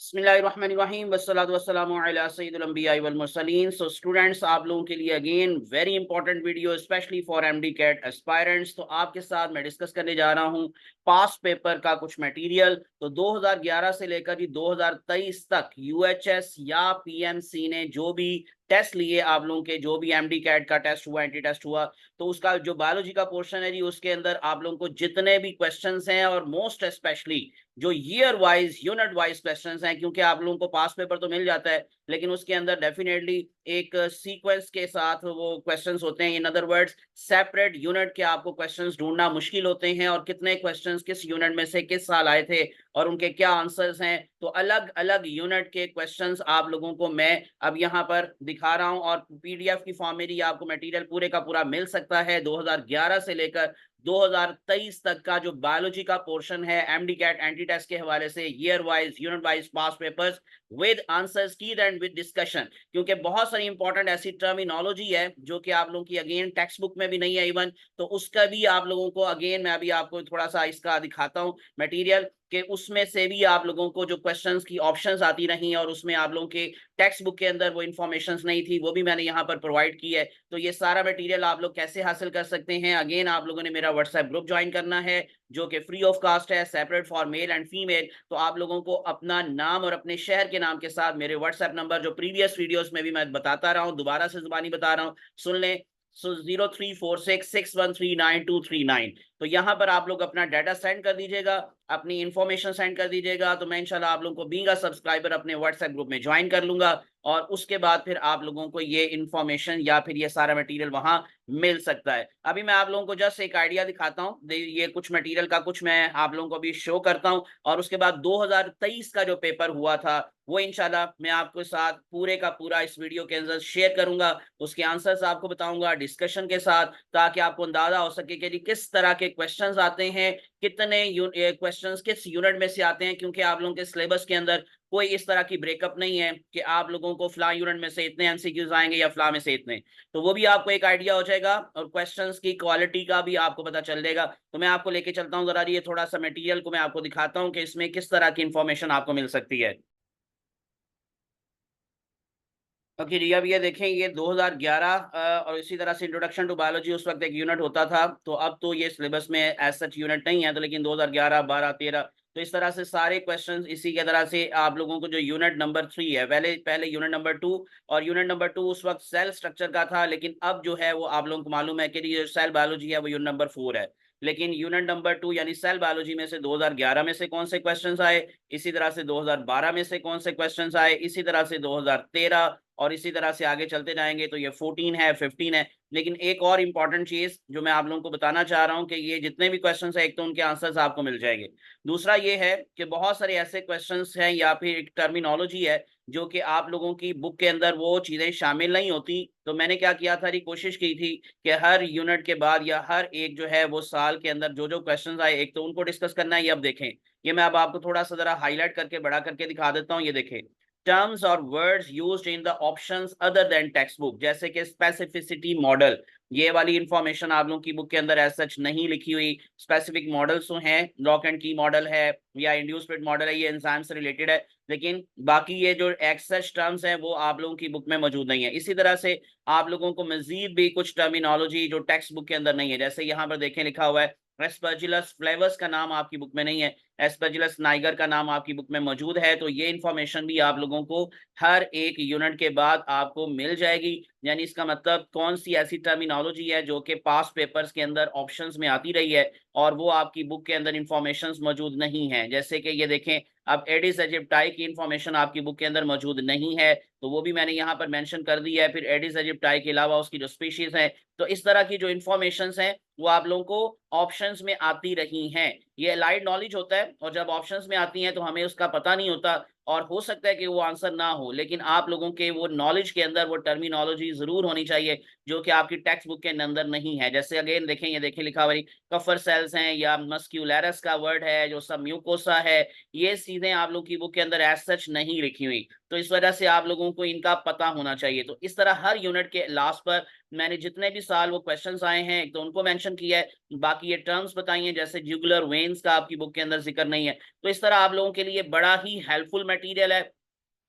बिस्मिल्लाहिर्रहमानिर्रहीम वस्सलातु वस्सलामु अला सय्यिदिल अंबिया'i वल मुरसलीन। सो स्टूडेंट्स, आप लोगों के लिए again very important video specially for MDCAT aspirants. तो आपके साथ मैं डिस्कस करने जा रहा हूं पास्ट पेपर का कुछ मटेरियल। तो 2011 से लेकर जी 2023 तक यूएचएस या पीएमसी ने जो भी टेस्ट लिए, आप लोगों के जो भी एमडी कैट का टेस्ट हुआ, एंटी टेस्ट हुआ, तो उसका जो बायोलॉजी का पोर्शन है जी, उसके अंदर आप लोगों को जितने भी क्वेश्चंस हैं और मोस्ट स्पेशली जो year wise unit wise questions हैं, क्योंकि आप लोगों को पास पेपर तो मिल जाता है लेकिन उसके अंदर डेफिनेटली एक सीक्वेंस के साथ वो क्वेश्चंस होते हैं। In other words, separate unit के आपको क्वेश्चंस ढूंढना मुश्किल होते हैं और कितने क्वेश्चंस किस यूनिट में से किस साल आए थे और उनके क्या आंसर्स हैं। तो अलग अलग यूनिट के क्वेश्चंस आप लोगों को मैं अब यहाँ पर दिखा रहा हूं और पीडीएफ की फॉर्म में ही आपको मटेरियल पूरे का पूरा मिल सकता है। 2011 से लेकर 2023 तक का जो बायोलॉजी का पोर्शन है एमडी कैट एंटी टेस्ट के हवाले से year wise unit wise pass papers with answers की एंड विद डिस्कशन, क्योंकि बहुत सारी इंपॉर्टेंट ऐसी टर्मिनोलॉजी है जो कि आप लोगों की अगेन टेक्स्ट बुक में भी नहीं है इवन, तो उसका भी आप लोगों को अगेन मैं अभी आपको थोड़ा सा इसका दिखाता हूं मटेरियल कि उसमें से भी आप लोगों को जो क्वेश्चंस की ऑप्शंस आती रही और उसमें आप लोगों के टेक्स्ट बुक के अंदर वो इन्फॉर्मेशन नहीं थी, वो भी मैंने यहाँ पर प्रोवाइड की है। तो ये सारा मटेरियल आप लोग कैसे हासिल कर सकते हैं, अगेन आप लोगों ने मेरा व्हाट्सएप ग्रुप ज्वाइन करना है जो कि फ्री ऑफ कास्ट है, separate for male and female. तो आप लोगों को अपना नाम और अपने शहर के नाम के साथ मेरे व्हाट्सएप नंबर जो प्रीवियस वीडियोस में भी मैं बताता रहा हूँ, दोबारा से जुबानी बता रहा हूँ, सुन लें। सो 03466139 तो यहाँ पर आप लोग अपना डाटा सेंड कर दीजिएगा, अपनी इंफॉर्मेशन सेंड कर दीजिएगा, तो मैं इंशाल्लाह आप लोगों को बीइंग अ सब्सक्राइबर अपने व्हाट्सएप ग्रुप में ज्वाइन कर लूंगा और उसके बाद फिर आप लोगों को ये इंफॉर्मेशन या फिर ये सारा मटेरियल वहां मिल सकता है। अभी मैं आप लोगों को जस्ट एक आइडिया दिखाता हूँ, ये कुछ मटेरियल का कुछ मैं आप लोगों को अभी शो करता हूँ और उसके बाद 2023 का जो पेपर हुआ था वो इंशाल्लाह मैं आपके साथ पूरे का पूरा इस वीडियो के अंदर शेयर करूंगा, उसके आंसर्स आपको बताऊंगा डिस्कशन के साथ, ताकि आपको अंदाजा हो सके कि किस तरह के क्वेश्चंस आते हैं, कितने क्वेश्चंस किस यूनिट में से आते हैं, क्योंकि आप लोगों के सिलेबस के अंदर कोई इस तरह की ब्रेकअप नहीं है कि आप लोगों को फला यूनिट में से इतने एमसीक्यूज आएंगे या फला में से इतने। तो वो भी आपको एक आइडिया हो जाएगा और क्वेश्चंस की क्वालिटी का भी आपको पता चल जाएगा। तो मैं आपको लेके चलता हूँ, जरा ये थोड़ा सा मटेरियल को मैं आपको दिखाता हूँ कि इसमें किस तरह की इंफॉर्मेशन आपको मिल सकती है। ओके जी, अब ये देखें, ये 2011 और इसी तरह से इंट्रोडक्शन टू बायोलॉजी उस वक्त एक यूनिट होता था, तो अब तो ये सिलेबस में एज सच यूनिट नहीं है, तो लेकिन 2011 12 13 तो इस तरह से सारे क्वेश्चंस इसी के तरह से आप लोगों को जो यूनिट नंबर 3 है, पहले पहले यूनिट नंबर 2 और यूनिट नंबर 2 उस वक्त सेल स्ट्रक्चर का था, लेकिन अब जो है वो आप लोगों को मालूम है कि ये सेल बायोलॉजी है वो यूनिट नंबर 4 है। लेकिन यूनिट नंबर 2 यानी सेल बायोलॉजी में से 2011 में से कौन से क्वेश्चंस आए, इसी तरह से 2012 में से कौन से क्वेश्चंस आए, इसी तरह से 2013 और इसी तरह से आगे चलते जाएंगे तो ये 14 है, 15 है। लेकिन एक और इंपॉर्टेंट चीज जो मैं आप लोगों को बताना चाह रहा हूं कि ये जितने भी क्वेश्चंस है, एक तो उनके आंसर्स आपको मिल जाएंगे, दूसरा ये है कि बहुत सारे ऐसे क्वेश्चंस हैं या फिर एक टर्मिनोलॉजी है जो कि आप लोगों की बुक के अंदर वो चीजें शामिल नहीं होती। तो मैंने क्या किया था, कोशिश की थी कि हर यूनिट के बाद या हर एक जो है वो साल के अंदर जो जो क्वेश्चंस आए, एक तो उनको डिस्कस करना है। ये अब देखें, ये मैं अब आपको थोड़ा सा जरा हाईलाइट करके बड़ा करके दिखा देता हूँ। ये देखें, टर्म्स और words used in the options other than text book, जैसे कि स्पेसिफिसिटी मॉडल, ये वाली इंफॉर्मेशन आप लोगों की बुक के अंदर एज सच नहीं लिखी हुई। स्पेसिफिक मॉडल्स तो हैं, लॉक एंड की मॉडल है या इंड्यूस स्प्लिट मॉडल है, ये एंजाइम से रिलेटेड है, लेकिन बाकी ये जो एक्सेस टर्म्स हैं वो आप लोगों की बुक में मौजूद नहीं है। इसी तरह से आप लोगों को मजीद भी कुछ टर्मिनोलॉजी जो टेक्स्ट बुक के अंदर नहीं है, जैसे यहाँ पर देखें लिखा हुआ है एस्परजिलस फ्लेवर्स का नाम आपकी बुक में नहीं है, एस्परजिलस नाइगर का नाम आपकी बुक में मौजूद है। तो ये इन्फॉर्मेशन भी आप लोगों को हर एक यूनिट के बाद आपको मिल जाएगी। यानी इसका मतलब कौन सी ऐसी टर्मिनोलॉजी है जो कि पास पेपर्स के अंदर ऑप्शंस में आती रही है और वो आपकी बुक के अंदर इंफॉर्मेशन मौजूद नहीं है। जैसे कि ये देखें, अब एडिस एजिप्टाई की इंफॉर्मेशन आपकी बुक के अंदर मौजूद नहीं है, तो वो भी मैंने यहाँ पर मेंशन कर दी है। फिर एडिस एजिप्टाई के अलावा उसकी जो स्पीशीज है, तो इस तरह की जो इंफॉर्मेशन है वो आप लोगों को ऑप्शंस में आती रही हैं। ये अलाइड नॉलेज होता है और जब ऑप्शंस में आती हैं तो हमें उसका पता नहीं होता और हो सकता है कि वो आंसर ना हो, लेकिन आप लोगों के वो नॉलेज के अंदर वो टर्मिनोलॉजी जरूर होनी चाहिए। जो कि आपकी टेक्स्ट बुक के अंदर नहीं है। जैसे अगेन देखें, ये देखें लिखा हुआ कफर सेल्स हैं या मस्क्यूलरस का वर्ड है जो सब म्यूकोसा है, ये चीजें आप लोग की बुक के अंदर एज सच नहीं लिखी हुई। तो इस वजह से आप लोगों को इनका पता होना चाहिए। तो इस तरह हर यूनिट के लास्ट पर मैंने जितने भी साल वो क्वेश्चंस आए हैं एक तो उनको मेंशन किया है, बाकी ये टर्म्स बताई हैं जैसे जुगुलर वेन्स का आपकी बुक के अंदर जिक्र नहीं है। तो इस तरह आप लोगों के लिए बड़ा ही हेल्पफुल मटेरियल है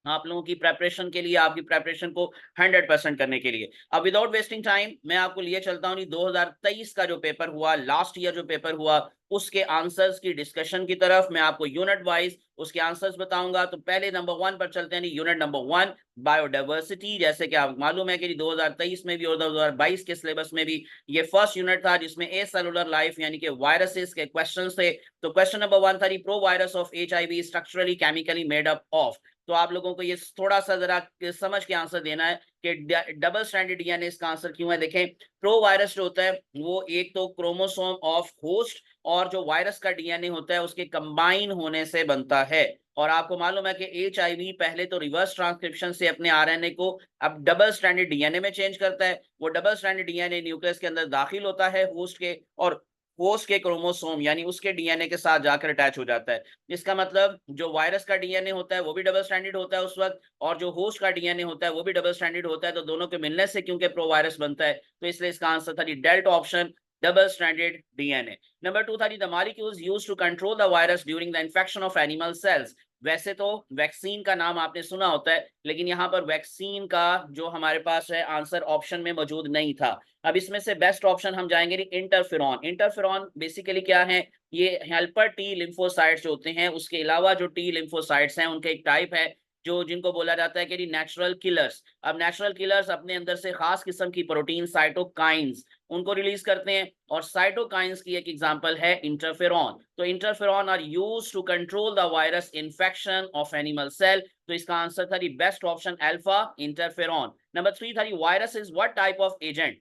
आप लोगों की प्रेपरेशन के लिए, आपकी प्रेपरेशन को 100% करने के लिए। अब विदाउट वेस्टिंग टाइम मैं आपको लिए चलता हूँ 2023 का जो पेपर हुआ, लास्ट ईयर जो पेपर हुआ, उसके आंसर्स की डिस्कशन की तरफ। मैं आपको यूनिट वाइज उसके आंसर्स बताऊंगा। तो पहले नंबर 1 पर चलते हैं। Unit number 1 biodiversity. जैसे कि आपको मालूम है कि 2023 में भी और 2022 के सिलेबस में भी ये फर्स्ट यूनिट था जिसमें ए सेलुलर लाइफ यानी कि वायरसेस के क्वेश्चन थे। तो क्वेश्चन नंबर 1 था pro virus of HIV structurally chemically made up of. तो आप लोगों को ये थोड़ा सा जरा समझ के आंसर देना है कि डबल स्ट्रैंडेड डीएनए इसका आंसर क्यों है। देखें, प्रो वायरस जो होता है वो एक तो क्रोमोसोम ऑफ होस्ट और जो वायरस का डीएनए होता है उसके कंबाइन होने से बनता है। और आपको मालूम है कि HIV पहले तो रिवर्स ट्रांसक्रिप्शन से अपने आरएनए को अब डबल स्ट्रैंडेड डीएनए में चेंज करता है। वो डबल स्ट्रैंडेड डीएनए न्यूक्लियस के अंदर दाखिल होता है होस्ट के, और होस्ट के क्रोमोसोम यानी उसके डीएनए के साथ जाकर अटैच हो जाता है। इसका मतलब जो वायरस का डीएनए होता है वो भी डबल स्ट्रैंडेड होता है उस वक्त, और जो होस्ट का डीएनए होता है वो भी डबल स्ट्रैंडेड होता है। तो दोनों के मिलने से क्योंकि प्रो वायरस बनता है, तो इसलिए इसका आंसर था delta option, double stranded DNA. Number 2 था the molecules used to control the virus during the infection of animal cells. वैसे तो वैक्सीन का नाम आपने सुना होता है, लेकिन यहाँ पर वैक्सीन का जो हमारे पास है आंसर ऑप्शन में मौजूद नहीं था। अब इसमें से बेस्ट ऑप्शन हम जाएंगे इंटरफेरॉन। इंटरफेरॉन बेसिकली क्या है, ये हेल्पर टी लिम्फोसाइट्स जो होते हैं, उसके अलावा जो टी लिम्फोसाइट्स हैं उनके एक टाइप है जो जिनको बोला जाता है कि नेचुरल किलर्स। अब नेचुरल किलर्स अपने अंदर से खास किस्म की प्रोटीन साइटोकाइंस उनको रिलीज करते हैं, और साइटोकाइंस की एक एग्जांपल है इंटरफेरॉन। तो interferon are used to control the virus infection of animal cell. तो इसका आंसर था best option alpha interferon. Number 3 था virus is what type of agent.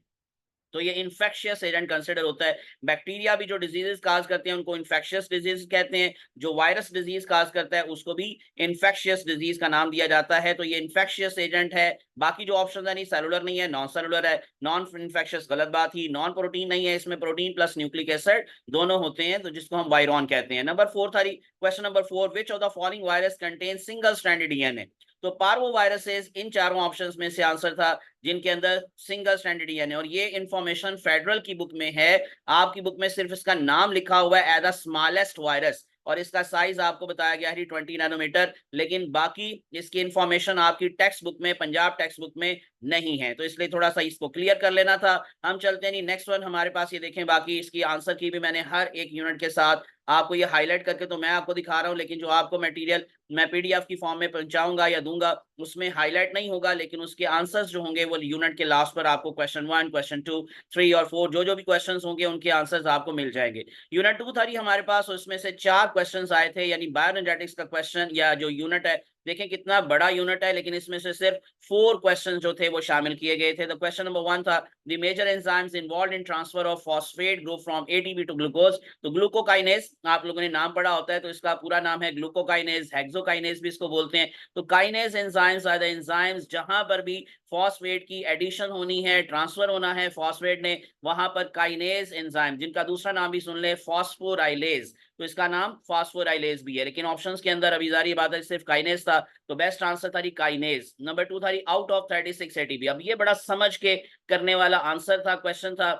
तो ये इन्फेक्शियस एजेंट कंसिडर होता है। बैक्टीरिया भी जो डिजीजेस काज करते हैं उनको इन्फेक्शियस डिजीज कहते हैं, जो वायरस डिजीज काज करता है उसको भी इन्फेक्शियस डिजीज का नाम दिया जाता है। तो ये इन्फेक्शियस एजेंट है। बाकी जो ऑप्शन है नहीं, सेलुलर नहीं है, नॉन सेलुलर है। नॉन इन्फेक्शियस गलत बात ही, नॉन प्रोटीन नहीं है, इसमें प्रोटीन प्लस न्यूक्लिक एसिड दोनों होते हैं, तो जिसको हम वायरॉन कहते हैं। नंबर 4 था question number 4, which of the following virus contain single stranded DNA. तो पार्वो वायरसेस इन चारों ऑप्शंस में से आंसर था जिनके अंदर सिंगल स्ट्रैंडेड डीएनए। और ये इंफॉर्मेशन फेडरल की बुक में है, आपकी बुक में सिर्फ इसका नाम लिखा हुआ है एज द स्मॉलेस्ट वायरस, और इसका साइज आपको बताया गया है 20 नैनोमीटर, लेकिन बाकी इसकी इंफॉर्मेशन आपकी टेक्स्ट बुक में, पंजाब टेक्स्ट बुक में नहीं है। तो इसलिए थोड़ा सा इसको क्लियर कर लेना था। हम चलते हैं नेक्स्ट वन हमारे पास, ये देखें, बाकी इसकी आंसर की भी मैंने हर एक यूनिट के साथ आपको ये हाईलाइट करके तो मैं आपको दिखा रहा हूं, लेकिन जो आपको मटेरियल मैं पीडीएफ की फॉर्म में पहुंचाऊंगा या दूंगा उसमें हाईलाइट नहीं होगा, लेकिन उसके आंसर्स जो होंगे वो यूनिट के लास्ट पर आपको क्वेश्चन 1, क्वेश्चन 2, 3 और 4 जो भी क्वेश्चंस होंगे उनके आंसर्स आपको मिल जाएंगे। यूनिट 2 था हमारे पास, उसमें से 4 क्वेश्चंस आए थे, यानी बायोएनर्जेटिक्स का क्वेश्चन या जो यूनिट है, देखें कितना बड़ा यूनिट है, लेकिन इसमें से सिर्फ 4 क्वेश्चन जो थे वो शामिल किए गए थे। तो क्वेश्चन नंबर 1 था the major enzymes involved in transfer of phosphate group from ATP to glucose. तो ग्लूकोकाइनेज आप लोगों ने नाम पढ़ा होता है, तो इसका पूरा नाम है ग्लूकोकाइनेज, हेक्सोकाइनेज भी इसको बोलते हैं। तो kinase enzymes are the enzymes जहां पर भी फॉस्फेट की एडिशन होनी है, ट्रांसफर होना है फॉस्फेट ने, वहां पर काइनेज एंजाइम, जिनका दूसरा नाम भी सुन ले फॉस्फोराइलेज, तो इसका नाम फॉस्फोराइलेज भी है। लेकिन ऑप्शंस के अंदर अभी जारी बात है सिर्फ काइनेज था, तो बेस्ट आंसर था काइनेज। नंबर 2 था आउट ऑफ 36 एटीपी। अब ये बड़ा समझ के करने वाला आंसर था, क्वेश्चन था।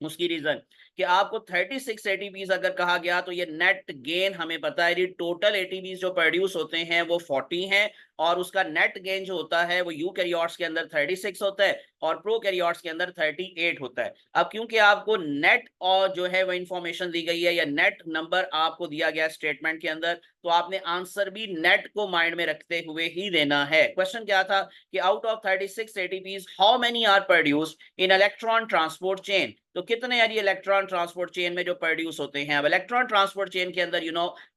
उसकी रीजन कि आपको 36 एटीपीज अगर कहा गया तो ये नेट गेन हमें पता है, टोटल एटीपीज जो प्रोड्यूस होते हैं वो 40 हैं, और उसका नेट गेन जो होता है वो यूकैरियोट्स के अंदर 36 होता है और प्रोकैरियोट्स के अंदर 38 होता है। अब क्योंकि आपको नेट और जो है वो इंफॉर्मेशन दी गई है या नेट नंबर आपको दिया गया स्टेटमेंट के अंदर, तो आपने आंसर भी नेट को माइंड में रखते हुए ही देना है। क्वेश्चन क्या था कि out of 36 ATPs how many are produced in electron transport chain. तो कितने यार ये इलेक्ट्रॉन ट्रांसपोर्ट चेन में जो प्रोड्यूस होते हैं। अब इलेक्ट्रॉन ट्रांसपोर्ट चेन के अंदर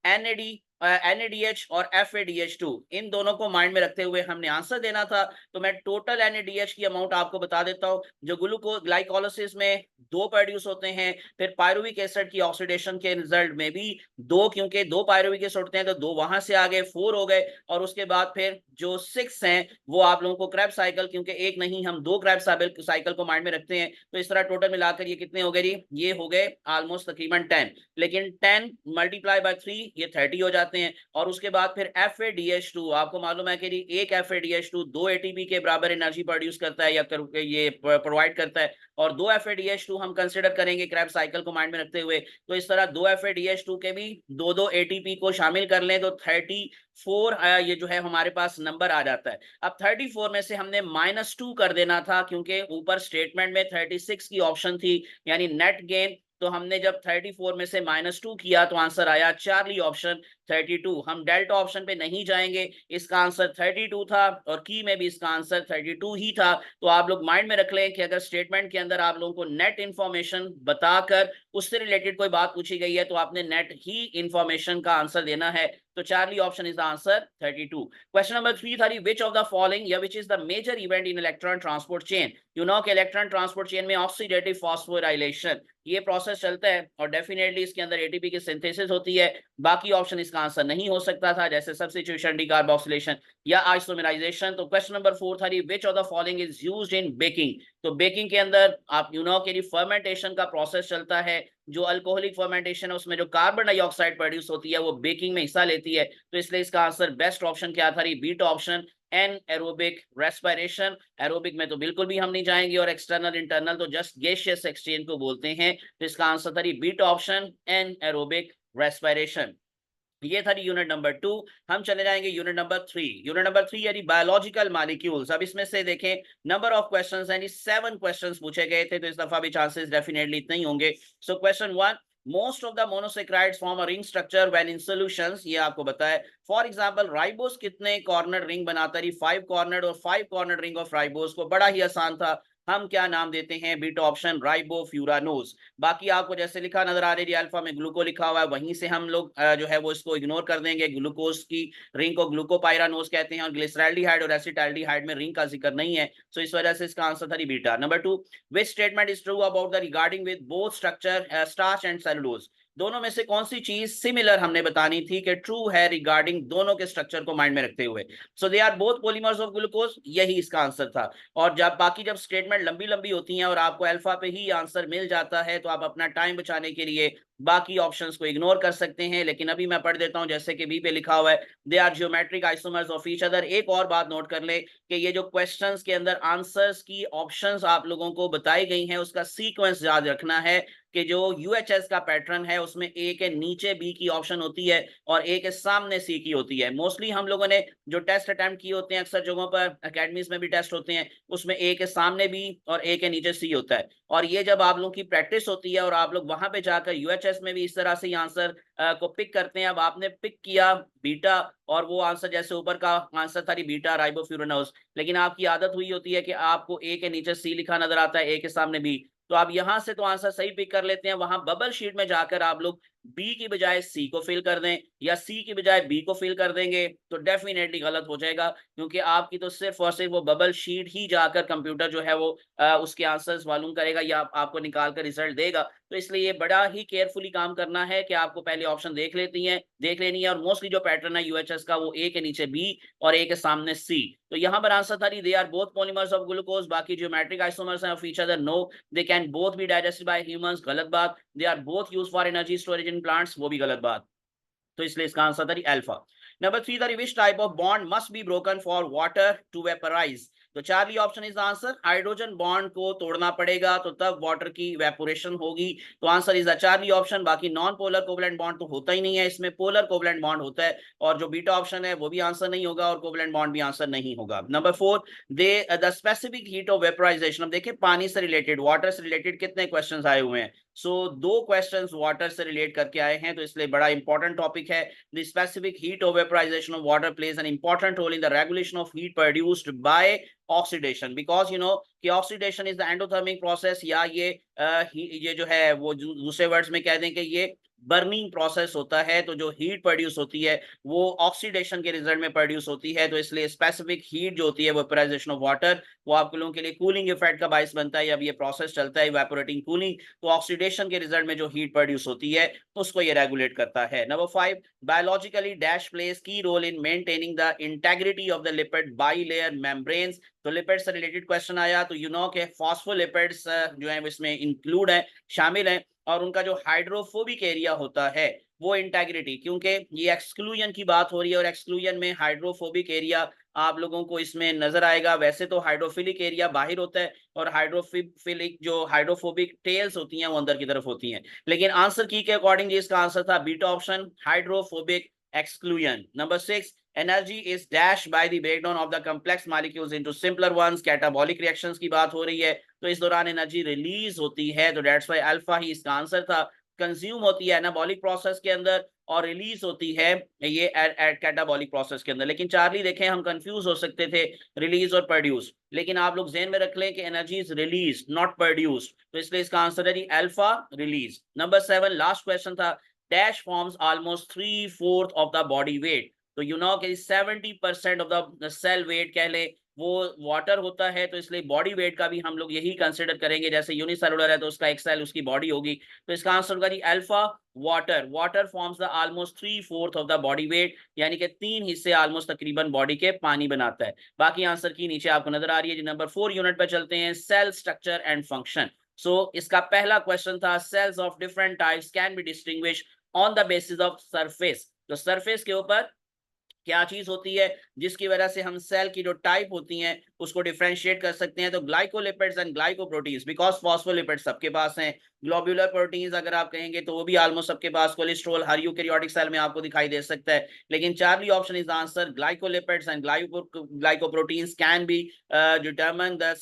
NAD NaDH और FADH2 इन दोनों को माइंड में रखते हुए हमने आंसर देना था। तो मैं टोटल NaDH की अमाउंट आपको बता देता हूँ। जो ग्लाइकोलाइसिस में 2 प्रोड्यूस होते हैं, फिर पायरुविक एसिड की ऑक्सीडेशन के रिजल्ट में भी 2, क्योंकि 2 पायरुविक एसिड होते हैं तो 2 वहां से आ गए, 4 हो गए। और उसके बाद फिर जो 6 हैं वो आप लोगों को क्रेब्स साइकिल, क्योंकि एक नहीं हम 2 क्रेब्स साइकिल को माइंड में रखते हैं। तो इस तरह टोटल मिलाकर ये कितने हो गए जी? ये हो गए ऑलमोस्ट तकरीबन 10, लेकिन 10 मल्टीप्लाई बाय 3 ये 30 हो जाते हैं। और उसके बाद फिर FADH2 आपको मालूम है कि एक FADH2 2 ATP के बराबर एनर्जी प्रोड्यूस करता है या ये प्रोवाइड करता है, और 2 FADH2 हम कंसिडर करेंगे क्रेब्स साइकिल को माइंड में रखते हुए। तो इस तरह 2 FADH2 के भी 2-2 ATP को शामिल कर लें तो 34 ये जो है हमारे पास नंबर आ जाता है। अब 34 में से हमने -2 कर देना था, क्योंकि ऊपर स्टेटमेंट में 36 की ऑप्शन थी, यानी नेट गेन। तो हमने जब 34 में से -2 किया तो आंसर आया चार्ली ऑप्शन 32। हम डेल्टा ऑप्शन पे नहीं जाएंगे, इसका आंसर 32 था और की में भी इसका आंसर 32 ही था। तो आप लोग माइंड में रख लें कि अगर स्टेटमेंट के अंदर आप लोगों को नेट इंफॉर्मेशन बताकर उससे रिलेटेड कोई बात पूछी गई है तो आपने नेट ही इंफॉर्मेशन का आंसर देना है। तो Charlie option is the answer 32। Question number 3 था, विच ऑफ द फॉलोइंग या which is the major event in electron transport chain? You know कि इलेक्ट्रॉन ट्रांसपोर्ट चेन में ऑक्सीडेटिव फॉस्फोराइलेशन ये प्रोसेस चलता है और डेफिनेटली इसके अंदर एटीपी की सिंथेसिस होती है। बाकी ऑप्शन इसका आंसर नहीं हो सकता था, जैसे सब्स्टिट्यूशन, डिकार्बोक्सिलेशन या आइसोमराइजेशन। तो क्वेश्चन नंबर 4 था, which of the following is used in baking? तो बेकिंग के अंदर आप यू नो कि फर्मेंटेशन का प्रोसेस चलता है, जो अल्कोहलिक फर्मेंटेशन है उसमें जो कार्बन डाइऑक्साइड प्रोड्यूस होती है वो बेकिंग में हिस्सा लेती है। तो इसलिए इसका आंसर बेस्ट ऑप्शन क्या था? Beta option anaerobic respiration. Aerobic में तो बिल्कुल भी हम नहीं जाएंगे, और एक्सटर्नल इंटरनल तो जस्ट गैसियस एक्सचेंज को बोलते हैं। तो इसका आंसर था beta option anaerobic respiration. ये था यूनिट नंबर 2। हम चले जाएंगे यूनिट नंबर 3। यूनिट नंबर 3 यानी बायोलॉजिकल मॉलिक्यूल्स। अब इसमें से देखें नंबर ऑफ क्वेश्चंस यानी 7 क्वेश्चंस पूछे गए थे, तो इस दफा भी चांसेस डेफिनेटली इतने ही होंगे। So question 1, most of the monosaccharides form a ring structure when in solutions. ये आपको बताया। फॉर एग्जांपल राइबोस कितने कॉर्नर रिंग बनाता है? 5 कॉर्नर, और 5 कॉर्नर रिंग ऑफ राइबोस को बड़ा ही आसान था, हम क्या नाम देते हैं? Beta option ribofuranose. बाकी आपको जैसे लिखा नजर आ रही है, अल्फा में ग्लूको लिखा हुआ है, वहीं से हम लोग जो है वो इसको इग्नोर कर देंगे। ग्लूकोज की रिंग को ग्लूकोपाइरानोज कहते हैं, और ग्लिसरॉल्डिहाइड और एसिटाल्डिहाइड में रिंग का जिक्र नहीं है। सो इस वजह से इसका आंसर था beta. Number 2, which statement is true about the regarding with both structure starch and cellulose? दोनों में से कौन सी चीज सिमिलर हमने बतानी थी कि ट्रू है रिगार्डिंग दोनों के स्ट्रक्चर को माइंड में रखते हुए? So they are both polymers of glucose, यही इसका आंसर था। और जब स्टेटमेंट लंबी लंबी होती हैं और आपको अल्फा पे ही आंसर मिल जाता है, तो आप अपना टाइम बचाने के लिए बाकी ऑप्शंस को इग्नोर कर सकते हैं। लेकिन अभी मैं पढ़ देता हूं, जैसे कि बी पे लिखा हुआ है, they are geometric isomers of each other. एक और बात नोट कर ले कि ये जो क्वेश्चंस के अंदर आंसर्स की ऑप्शंस आप लोगों को बताई गई हैं, उसका सीक्वेंस याद रखना है कि जो यूएचएस का पैटर्न है उसमें ए के नीचे बी की ऑप्शन होती है और ए के सामने सी की होती है। मोस्टली हम लोगों ने जो टेस्ट अटेम्प्ट किए होते हैं, अक्सर जगहों पर अकेडमीज में भी टेस्ट होते हैं, उसमें ए के सामने बी और ए के नीचे सी होता है। और ये जब आप लोगों की प्रैक्टिस होती है और आप लोग वहां पे जाकर यूएचएस में भी इस तरह से आंसर को पिक करते हैं। अब आपने पिक किया बीटा, और वो आंसर जैसे ऊपर का आंसर था बीटा राइबोफ्यूरानोज, लेकिन आपकी आदत हुई होती है कि आपको ए के नीचे सी लिखा नजर आता है, ए के सामने बी। तो आप यहां से तो आंसर सही पिक कर लेते हैं, वहां बबल शीट में जाकर आप लोग बी की बजाय सी को फिल कर दें या सी की बजाय बी को फिल कर देंगे तो डेफिनेटली गलत हो जाएगा, क्योंकि आपकी तो सिर्फ और सिर्फ वो बबल शीट ही जाकर कंप्यूटर जो है वो उसके आंसर्स मालूम करेगा या आपको निकाल कर रिजल्ट देगा। तो इसलिए ये बड़ा ही केयरफुली काम करना है कि आपको पहले ऑप्शन देख लेनी है। और मोस्टली जो पैटर्न है यूएचएस का, वो ए के नीचे बी और ए के सामने सी। तो यहाँ पर आंसर था they are both polymers of glucose. बाकी ज्योमेट्रिक आइसोमर्स हैं of each other, no they can both be digested by humans, गलत बात। They are both used for energy storage in plants, वो भी गलत बात। तो इसलिए इसका आंसर था अल्फा। नंबर 3 था which type of bond must be broken for water to vaporize? तो Charlie option is the answer. Hydrogen bond को तोड़ना पड़ेगा तो तब वाटर की इवेपोरेशन होगी, तो answer is the Charlie option. बाकी नॉन पोलर कोवलेंट बॉन्ड तो होता ही नहीं है, इसमें पोलर कोवलेंट बॉन्ड होता है। और जो बीटा ऑप्शन है वो भी आंसर नहीं होगा और कोवलेंट बॉन्ड भी आंसर नहीं होगा। Number 4, they the specific heat of vaporization. अब देखिए पानी से रिलेटेड, वाटर से रिलेटेड कितने क्वेश्चंस आए हुए हैं। सो 2 क्वेश्चंस वाटर से रिलेट करके आए हैं, तो इसलिए बड़ा इंपॉर्टेंट टॉपिक है। The specific heat of vaporization of water plays an important role in the regulation of heat produced by oxidation, because you know कि oxidation is the endothermic process, या ये जो है वो दूसरे वर्ड्स में कह दें कि ये बर्निंग प्रोसेस होता है, तो जो हीट प्रोड्यूस होती है वो ऑक्सीडेशन के रिजल्ट में प्रोड्यूस होती है, तो इसलिए स्पेसिफिक हीट जो होती है वेपोराइजेशन ऑफ वाटर वो आप लोगों के लिए कूलिंग इफेक्ट का बायस बनता है। जब ये प्रोसेस चलता है इवेपोरेटिंग कूलिंग, तो ऑक्सीडेशन के रिजल्ट में जो हीट प्रोड्यूस होती है उसको ये रेगुलेट करता है। Number 5, biologically dash plays key role in maintaining the integrity of the lipid bilayer membranes. तो लिपिड से रिलेटेड क्वेश्चन आया, तो यू नो के फॉस्फोलिपिड्स जो है इसमें इंक्लूड है, शामिल है, और उनका जो हाइड्रोफोबिक एरिया होता है वो इंटेग्रिटी, क्योंकि ये एक्सक्लूजन की बात हो रही है और एक्सक्लूजन में हाइड्रोफोबिक एरिया आप लोगों को इसमें नजर आएगा। वैसे तो हाइड्रोफिलिक एरिया बाहर होता है और हाइड्रोफिलिक जो हाइड्रोफोबिक टेल्स होती हैं वो अंदर की तरफ होती हैं, लेकिन आंसर की के अकॉर्डिंग इसका आंसर था beta option, hydrophobic exclusion. Number 6, energy is dash by the breakdown of the complex molecules into simpler ones. Catabolic reactions की बात हो रही है, तो इस दौरान एनर्जी रिलीज होती है, तो दैट्स व्हाई अल्फा ही इसका आंसर था। कंज्यूम होती है एनाबॉलिक प्रोसेस के अंदर और रिलीज होती है ये कैटाबॉलिक प्रोसेस के अंदर। लेकिन चार्ली देखें, हम कंफ्यूज हो सकते थे रिलीज और प्रोड्यूस, लेकिन आप लोग ज़हन में रख लें कि energy is release not produce, तो इसलिए इसका आंसर है जी alpha, release. Number 7, last question था, dash forms almost 3/4 of the body weight. तो यू नो कि 70% ऑफ द सेल वेट कह ले वो वाटर होता है, तो इसलिए बॉडी वेट का भी हम लोग यही कंसिडर करेंगे, जैसे यूनिसेलुलर है तो उसका एक सेल उसकी बॉडी होगी, तो इसका आंसर होगा जी alpha, water. Water forms the almost 3/4 of the body weight, यानी कि 3 हिस्से ऑलमोस्ट तकरीबन बॉडी के पानी बनाता है। बाकी आंसर की नीचे आपको नजर आ रही है जी। नंबर 4 यूनिट पे चलते हैं, cell structure and function. So इसका पहला क्वेश्चन था, cells of different types can be distinguish on the basis of surface. तो सरफेस के ऊपर क्या चीज होती है जिसकी वजह से हम सेल की जो टाइप होती हैं उसको डिफरेंशिएट कर सकते हैं। तो glycolipids and glycoproteins, because phospholipids सबके पास हैं, ग्लोब्यूलर प्रोटीन्स अगर आप कहेंगे तो वो भी ऑलमोस्ट सबके पास, कोलेस्ट्रॉल हर यूकैरियोटिक सेल में आपको दिखाई दे सकता है, लेकिन Charlie option is answer, glycolipids and glycoproteins can be determine the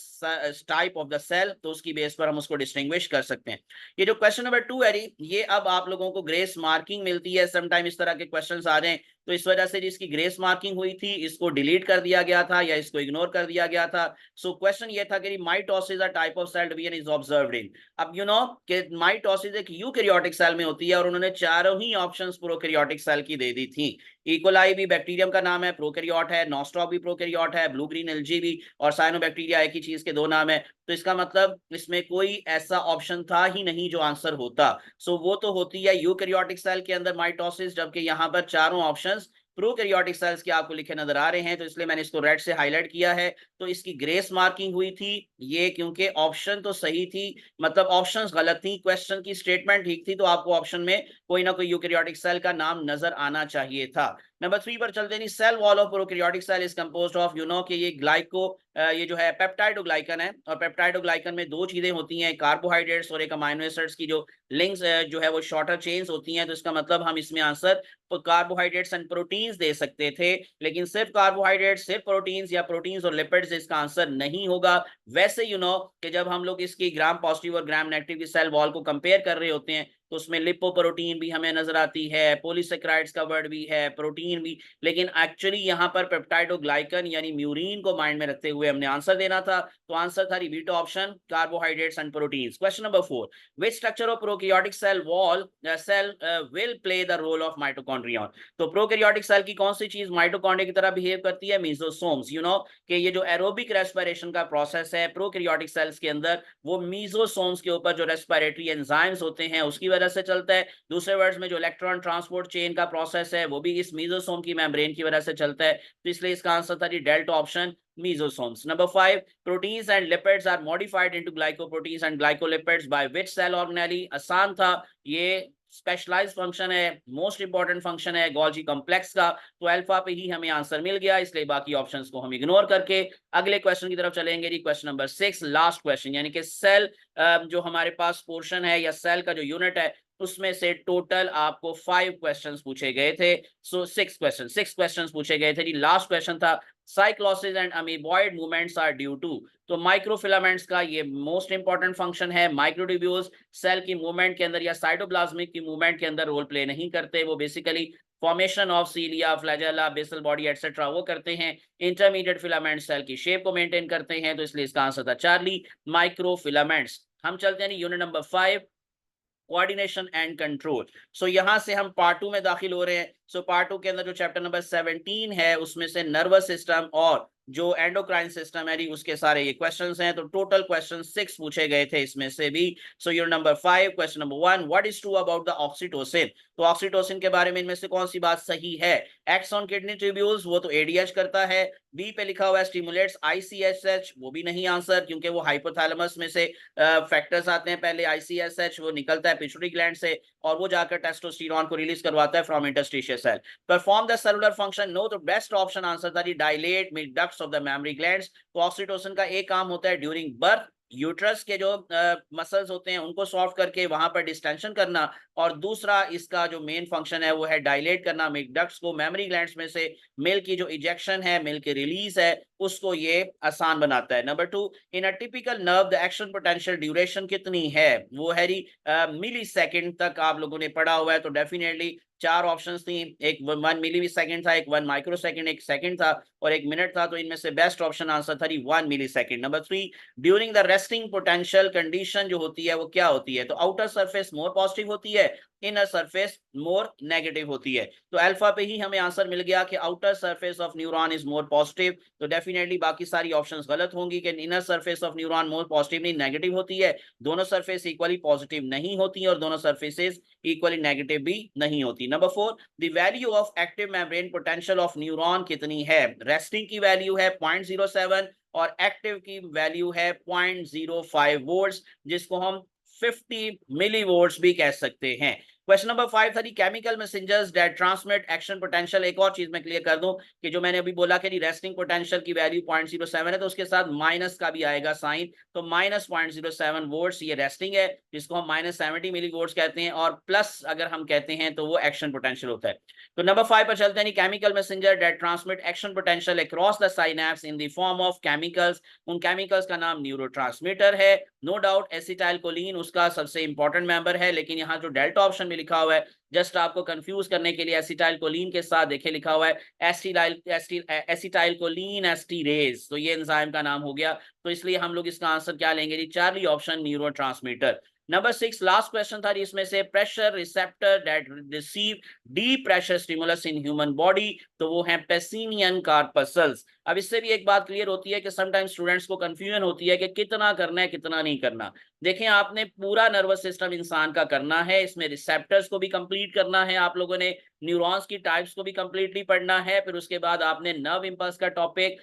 type of the cell, तो उसकी बेस पर हम उसको डिस्टिंग्विश कर सकते हैं। ये जो क्वेश्चन नंबर 2 है ये अब आप लोगों को ग्रेस मार्किंग मिलती है, समटाइम इस तरह के क्वेश्चंस आ जाएं, तो इस वजह से जिसकी ग्रेस मार्किंग हुई थी इसको डिलीट कर दिया गया था या इसको इग्नोर कर दिया गया था। सो क्वेश्चन ये था कि mitosis a type of cell division is observed in. अब यू नो कि माइटोसिस एक यूकैरियोटिक सेल में होती है और उन्होंने चारों ही ऑप्शंस प्रोकैरियोटिक सेल की दे दी थी। इकोलाई भी बैक्टीरियम का नाम है, प्रोकैरियोट है, नॉस्टॉक भी प्रोकैरियोट है, ब्लू ग्रीन एल्गी भी, और साइनोबैक्टीरिया एक ही चीज के दो नाम है, तो इसका मतलब इसमें कोई ऐसा ऑप्शन था ही नहीं जो आंसर होता। सो वो तो होती है यूकैरियोटिक सेल के अंदर माइटोसिस, जबकि यहाँ पर चारों ऑप्शंस प्रोकैरियोटिक सेल्स के आपको लिखे नजर आ रहे हैं, तो इसलिए मैंने इसको रेड से हाईलाइट किया है। तो इसकी ग्रेस मार्किंग हुई थी ये, क्योंकि ऑप्शन तो सही थी, मतलब ऑप्शंस गलत थी, क्वेश्चन की स्टेटमेंट ठीक थी, तो आपको ऑप्शन में कोई ना कोई यूकैरियोटिक सेल का नाम नजर आना चाहिए था। नंबर 3 पर चलते हैं, cell wall of prokaryotic cell is composed of, you know कि ये ये जो है पेप्टाइडोग्लाइकन है, और पेप्टाइडोग्लाइकन में दो चीजें होती हैं, कार्बोहाइड्रेट्स और एक अमाइनो एसिड्स की जो लिंक्स जो है वो शॉर्टर चेन्स होती हैं, तो इसका मतलब हम इसमें आंसर कार्बोहाइड्रेट्स एंड प्रोटीन्स दे सकते थे, लेकिन सिर्फ कार्बोहाइड्रेट्स, सिर्फ प्रोटीन्स या प्रोटीन्स और लिपिड्स इसका आंसर नहीं होगा। वैसे यू नो कि जब हम लोग इसकी ग्राम पॉजिटिव और ग्राम नेगेटिव की सेल वॉल को कंपेयर कर रहे होते हैं तो उसमें लिपोप्रोटीन भी हमें नजर आती है, पॉलीसेकेराइड्स का वर्ड भी है, प्रोटीन भी, लेकिन एक्चुअली यहाँ पर पेप्टाइडोग्लाइकन यानी म्यूरिन को माइंड में रखते हुए हमने आंसर देना था, तो आंसर था beta option, carbohydrates and proteins. Question number 4, which structure of prokaryotic cell wall cell will play the role of mitochondrion. तो प्रोकैरियोटिक सेल की कौन सी चीज माइटोकॉन्ड्रिया की तरह बिहेव करती है, मीजोसोम्स। यू नो कि ये जो एरोबिक रेस्पिरेशन का प्रोसेस है प्रोकैरियोटिक सेल्स के अंदर, वो मीजोसोम्स के ऊपर जो रेस्पिरेटरी एंजाइम्स होते हैं उसकी वजह से चलता है। दूसरे वर्ड्स में जो इलेक्ट्रॉन ट्रांसपोर्ट चेन का प्रोसेस है वो भी इस मीजोसोम की मेम्ब्रेन की वजह से चलता है, तो इसलिए इसका आंसर था जी delta option, mesosomes. Number 5, proteins and lipids are modified into glycoproteins and glycolipids by which cell organelle। आसान था, ये स्पेशलाइज्ड फंक्शन है, मोस्ट इंपॉर्टेंट फंक्शन है गोल्गी कॉम्प्लेक्स का, तो अल्फा पे ही हमें आंसर मिल गया, इसलिए बाकी ऑप्शंस को हम इग्नोर करके अगले क्वेश्चन की तरफ चलेंगे। क्वेश्चन नंबर 6, लास्ट क्वेश्चन, यानी कि सेल जो हमारे पास पोर्शन है या सेल का जो यूनिट है उसमें से टोटल आपको 5 क्वेश्चंस पूछे गए थे। सो 6 क्वेश्चंस पूछे गए थे जी। लास्ट क्वेश्चन था, cyclosis and amoeboid movements are due to. तो माइक्रोफिलामेंट्स का ये मोस्ट इंपॉर्टेंट फंक्शन है, माइक्रोट्यूब्यूल्स सेल की मूवमेंट के अंदर या साइटोप्लाज्मिक की मूवमेंट के अंदर रोल प्ले नहीं करते, वो basically formation of cilia, flagella, basal body etcetera वो करते हैं। इंटरमीडिएट फिलामेंट सेल की शेप को मेंटेन करते हैं, तो इसलिए इसका आंसर था चार्ली, माइक्रोफिलामेंट्स। हम चलते हैं unit number 5, coordination and control. So यहां से हम पार्ट 2 में दाखिल हो रहे हैं। सो पार्ट 2 के अंदर जो चैप्टर नंबर 17 है उसमें से नर्वस सिस्टम और जो एंडोक्राइन सिस्टम है उसके सारे ये क्वेश्चंस हैं। तो टोटल क्वेश्चन 6 पूछे गए थे इसमें से भी। So your number 5 question number 1, what is true about the oxytocin. तो ऑक्सीटोसिन के बारे में इनमें से कौन सी बात सही है। एक्स ऑन किडनी ट्यूब्यूल्स, वो तो एडीएच करता है। बी पे लिखा हुआ है स्टिमुलेट्स आईसीएसएच, वो भी नहीं आंसर, क्योंकि वो हाइपोथैलेमस में से फैक्टर्स आते हैं। पहले आईसीएसएच वो निकलता है पिट्यूटरी ग्लैंड से और वो जाकर टेस्टोस्टेरोन को रिलीज करवाता है from interstitial cell. Perform the cellular function, no, तो बेस्ट ऑप्शन आंसर था dilate milk ducts of the memory glands. तो ऑक्सीटोसिन का एक काम होता है ड्यूरिंग बर्थ यूट्रस के जो मसल्स होते हैं उनको सॉफ्ट करके वहां पर डिस्टेंशन करना, और दूसरा इसका जो मेन फंक्शन है वो है डायलेट करना मिल्क डक्ट्स को। मेमोरी ग्लैंड्स में से मिल्क की जो इजेक्शन है, मिल्क की रिलीज है, उसको ये आसान बनाता है। Number 2, in a typical nerve the action potential duration कितनी है, वो है मिली सेकेंड तक आप लोगों ने पढ़ा हुआ है। तो डेफिनेटली 4 ऑप्शंस थी, एक 1 मिली सेकेंड था, एक 1 माइक्रो सेकेंड, एक सेकेंड था और एक मिनट था। तो इनमें से बेस्ट ऑप्शन आंसर था 1 millisecond. Number 3, during the resting potential condition जो होती है वो क्या होती है। तो आउटर सरफेस मोर पॉजिटिव होती है, इनर सरफेस मोर नेगेटिव होती है। तो अल्फा पे ही हमें आंसर मिल गया कि outer surface of neuron is more positive. तो डेफिनेटली बाकी सारी ऑप्शंस गलत होंगी कि inner surface of neuron more positive नहीं नेगेटिव होती है। दोनों सरफेस इक्वली पॉजिटिव नहीं होती और दोनों सरफेसेस इक्वली नेगेटिव भी नहीं होती। Number 4, the value of active membrane potential of neuron कितनी है। रेस्टिंग की वैल्यू है 0.07 और एक्टिव की वैल्यू है 0.05 वोल्ट्स, जिसको हम 50 मिली वोल्ट्स भी कह सकते हैं। क्वेश्चन नंबर 5 था chemical messengers that transmit action potential. एक और चीज मैं क्लियर कर दूं कि जो मैंने अभी बोला कि रेस्टिंग पोटेंशियल की वैल्यू 0.07 है, तो उसके साथ माइनस का भी आएगा साइन। तो माइनस 0.07 वोल्ट्स ये रेस्टिंग है, जिसको हम -70 मिली वोल्ट्स कहते हैं, और प्लस अगर हम कहते हैं तो वो एक्शन पोटेंशियल होता है। तो नंबर 5 पर चलते हैं। Chemical messenger that transmit action potential across the synapse in the form of chemicals. उन केमिकल्स का नाम न्यूरोट्रांसमीटर है। नो डाउट एसिटाइल कोलिन उसका सबसे इंपॉर्टेंट मेंबर है, लेकिन यहाँ जो डेल्टा ऑप्शन में लिखा हुआ है जस्ट आपको कंफ्यूज करने के लिए एसिटाइल कोलिन के साथ देखे लिखा हुआ है एसिटाइल कोलिन एस्टीरेज, तो ये एंजाइम का नाम हो गया। तो इसलिए हम लोग इसका आंसर क्या लेंगे जी, charlie option neurotransmitter. Number 6 last question था इसमें से, pressure receptor that receive deep pressure stimulus in human body. तो वो है पेसिनियन कार्पसल्स। अब इससे भी एक बात क्लियर होती है कि समटाइम्स स्टूडेंट्स को कंफ्यूजन होती है कि कितना करना है कितना नहीं करना। देखें, आपने पूरा नर्वस सिस्टम इंसान का करना है, इसमें रिसेप्टर्स को भी कंप्लीट करना है, आप लोगों ने न्यूरॉन्स की टाइप्स को भी कंप्लीटली पढ़ना है, फिर उसके बाद आपने नर्व इंपल्स का टॉपिक,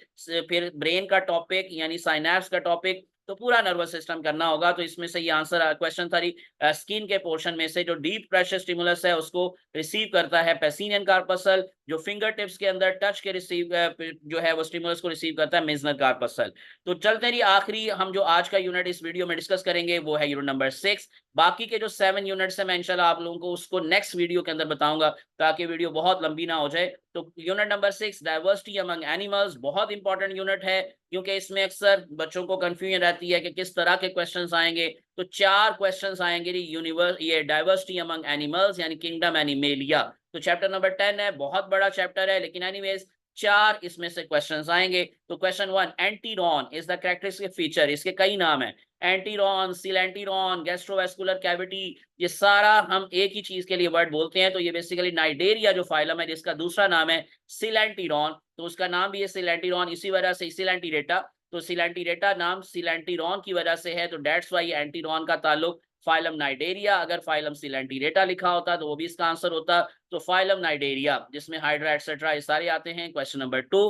फिर ब्रेन का टॉपिक यानी साइनैप्स का टॉपिक, तो पूरा नर्वस सिस्टम करना होगा। तो इसमें से ये आंसर क्वेश्चन था स्किन के पोर्शन में से जो डीप प्रेशर स्टिमुलस है उसको रिसीव करता है पेसिनियन कार्पसल, जो फिंगर टिप्स के अंदर टच के रिसीव जो है वो स्टिमुलस को रिसीव करता है मेजनर कार्पसल। तो चलते रही, आखिरी हम जो आज का यूनिट इस वीडियो में डिस्कस करेंगे वो है यूनिट नंबर 6। बाकी के जो 7 यूनिट्स है मैं इंशाल्लाह आप लोगों को उसको नेक्स्ट वीडियो के अंदर बताऊंगा, ताकि वीडियो बहुत लंबी ना हो जाए। तो unit number 6 diversity among animals बहुत इंपॉर्टेंट यूनिट है, क्योंकि इसमें अक्सर बच्चों को कंफ्यूजन रहती है कि किस तरह के क्वेश्चंस आएंगे। तो 4 क्वेश्चंस आएंगे ये डाइवर्सिटी अमंग एनिमल्स यानी किंगडम एनिमेलिया। तो चैप्टर नंबर 10 है, बहुत बड़ा चैप्टर है, लेकिन एनीवेज 4 इसमें से क्वेश्चंस आएंगे। तो question 1, enteron is the characteristic feature. इसके कई नाम है, एंटीरॉन, सिलेंटीरॉन, गैस्ट्रोवेस्कुलर कैविटी, ये सारा हम एक ही चीज के लिए वर्ड बोलते हैं। तो ये बेसिकली नाइडेरिया जो फाइलम है जिसका दूसरा नाम है सिलेंटीरॉन, तो उसका नाम भी है सिलेंटीरॉन, इसी वजह से सिलेंटीरेटा। तो सिलेंटीरेटा नाम सिलेंटीरॉन की वजह से है, तो डेट्स वाई एंटीरॉन का ताल्लुक फाइलम नाइडेरिया। अगर फाइलम सिलेंटीरेटा लिखा होता तो वो भी इसका आंसर होता। तो फाइलम नाइडेरिया जिसमें हाइड्रा एटसेट्रा ये सारे आते हैं। Question number 2,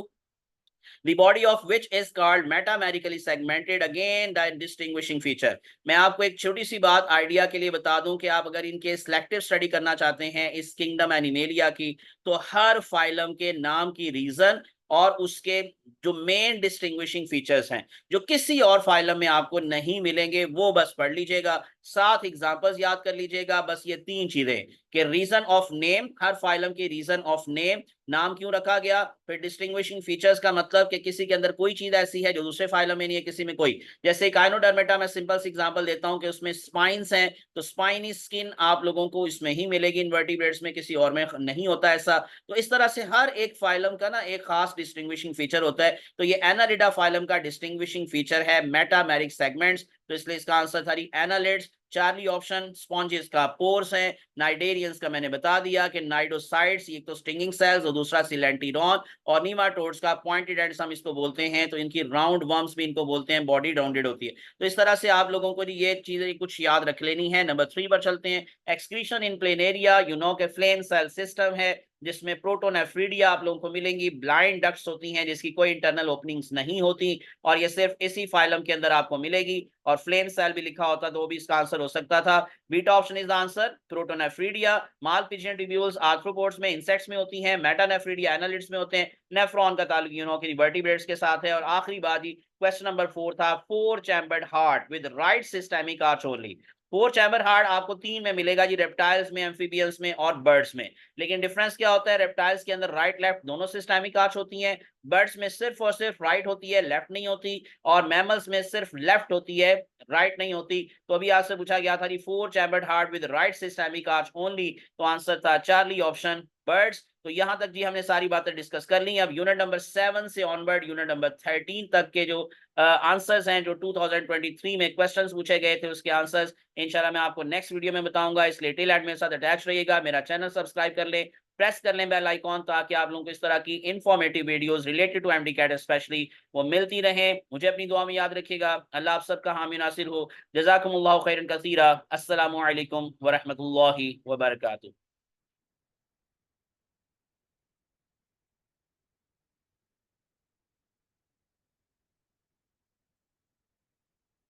the body of which is called metamerically segmented, again the distinguishing feature। मैं आपको एक छोटी सी बात आइडिया के लिए बता दूं कि आप अगर इनके सिलेक्टिव स्टडी करना चाहते हैं इस किंगडम एनिमेलिया की, तो हर फाइलम के नाम की रीजन और उसके जो मेन डिस्टिंग्विशिंग फीचर्स हैं जो किसी और फाइलम में आपको नहीं मिलेंगे वो बस पढ़ लीजिएगा, 7 एग्जांपल्स याद कर लीजिएगा। बस ये 3 चीजें कि रीजन ऑफ नेम, हर फाइलम की रीजन ऑफ नेम, नाम क्यों रखा गया, फिर डिस्टिंग्विशिंग फीचर्स का मतलब कि किसी के अंदर कोई चीज ऐसी है जो दूसरे फाइलम में नहीं है, किसी में कोई, जैसे काइनोडर्मेटा मैं सिंपल सी एग्जांपल देता हूं कि उसमें स्पाइंस हैं, तो स्पाइनी स्किन आप लोगों को इसमें ही मिलेगी, इनवर्टिब्रेट्स में किसी और में नहीं होता ऐसा। तो इस तरह से हर एक फाइलम का ना एक खास डिस्टिंग्विशिंग फीचर होता है। तो ये एनालिडा फाइलम का डिस्टिंग्विशिंग फीचर है मेटामेरिक सेगमेंट्स, तो इसलिए इसका आंसर था एनालिड्स। चार्ली ऑप्शन स्पॉन्जेस का पोर्स है। नाइडेरियंस का मैंने बता दिया कि नाइडोसाइट्स, एक तो स्टिंगिंग सेल्स और दूसरा सिलेंटिरॉन, और नीमाटोड्स का पॉइंटेड एंड्स हम इसको बोलते हैं, तो इनकी राउंड वर्म्स भी इनको बोलते हैं, बॉडी राउंडेड होती है। तो इस तरह से आप लोगों को ये चीजें कुछ याद रख लेनी है। नंबर 3 पर चलते हैं। Excretion in planaria, you know के फ्लेम सेल सिस्टम है जिसमें प्रोटोनेफ्रीडिया आप लोगों को मिलेंगी, ब्लाइंड डक्ट्स होती हैं जिसकी कोई इंटरनल ओपनिंग्स नहीं होती, और ये सिर्फ इसी फाइलम के अंदर आपको मिलेगी। और फ्लेम सेल भी लिखा होता तो वो भी इसका आंसर हो सकता था। Beta option is the answer, protonephridia. Mall pigeon tubules arthropods में, इंसेक्ट्स में होती हैं। मेटानेफ्रीडिया एनालिड्स में होते हैं। नेफ्रॉन का ताल्लुक यू नो कि वर्टिब्रेट्स के साथ है। और आखिरी बात ही क्वेश्चन नंबर 4 था, four chambered heart with right systemic arch only. Four chamber heart आपको 3 में मिलेगा जी, रेप्टाइल्स में, एम्फीबियंस में और बर्ड्स में। लेकिन डिफरेंस क्या होता है, रेप्टाइल्स के अंदर राइट लेफ्ट दोनों सिस्टेमिक आर्च होती हैं, बर्ड्स में सिर्फ और सिर्फ राइट होती है, लेफ्ट नहीं होती, और मैमल्स में सिर्फ लेफ्ट होती है, राइट नहीं होती। तो अभी आपसे पूछा गया था जी four chambered heart with right systemic arch only, तो आंसर था चार्ली ऑप्शन बर्ड्स। तो यहां तक जी हमने सारी बातें डिस्कस कर ली। अब यूनिट नंबर 7 से ऑनवर्ड यूनिट नंबर 13 तक के जो आंसर्स हैं, जो 2023 में क्वेश्चंस पूछे गए थे, उसके आंसर्स इंशाल्लाह मैं आपको नेक्स्ट वीडियो में बताऊंगा। इसलिए टिल एंड मेरे साथ अटैच रहिएगा, मेरा चैनल सब्सक्राइब कर लें, प्रेस कर लें बेल आइकॉन, ताकि आप लोगों को इस तरह की informative videos related to MD CAT specially वो मिलती रहें। मुझे अपनी दुआ में याद रखिएगा। अल्लाह आप सबका हामी नासिर हो। जज़ाकुमुल्लाहु खैरन कसीरा। अस्सलामु अलैकुम व रहमतुल्लाहि व बरकातुहू।